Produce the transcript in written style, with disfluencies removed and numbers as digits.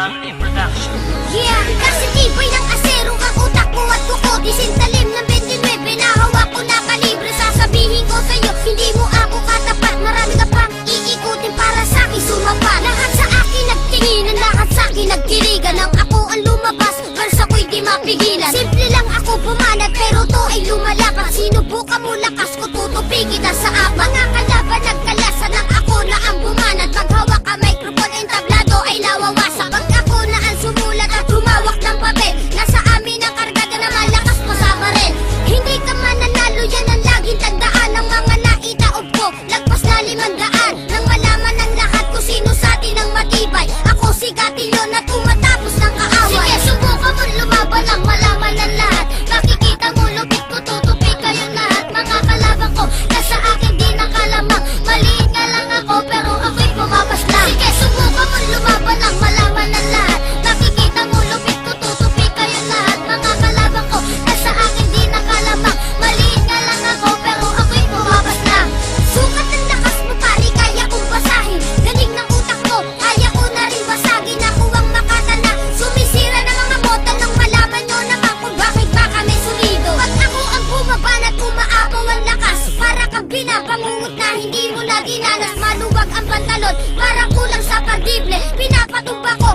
Yeah, kasi tibay ng asero ang utak ko at kuko. Disintalim ng 29 na hawak ko na kalibre. Sasabihin ko sa'yo, hindi mo ako katapat. Marami ka pang iikutin para sa'kin sumapa. Lahat sa akin nagtinginan, lahat sa akin nagkirigan. Nang ako ang lumabas, verse ako'y di mapigilan. Simple lang ako pumanat, pero to ay lumalapat. Sinubukan mo lakas ko, tutupin kita sa apat. Mga kalaban nagkalasan ng ako na ang bumanat. Pag hawak ka microphone, entablado ay nawawasak. Pag ako na ang sumulat at humawak ng papel, nasa amin ang kargada na malakas pa sa baril. Hindi ka mananalo, yan ang laging tandaan. Ng mga naitaob ko, lagpas na 500. Nang malaman ng lahat ko sino sa atin ang matibay, ako si Gatillo na tumatapos ng kaaway. Sige, subukan mo lumaban ang malaman ng lahat. Makikita mo lupit ko, tutupi kayong lahat. Mga kalaban ko, nasa akin di nakalamang. Maliit nga lang ako, pero ako'y pumapas lang. Sige, subukan mo lumaban ang malaman ng lahat. Makikita mo lupit ko, tutupi kayong lahat. Mga kalaban ko, nasa akin di nakalamang. Maliit nga lang ako, pero ako'y pumapas lang. Sukat ang lakas mo pare, kaya kong basahin. Galing ng utak mo, kaya ko na rin basagin. Ako ang makatana, sumisira ng mga bota. Nang malaman nyo naman kung bakit ba kami sulido. Pag ako ang bumaban at umaapaw ang lakas, para kang binabangungot na hindi mo na dinanas. Maluwag ang pantalon, parang kulang sa pandible. Pinapatumba ko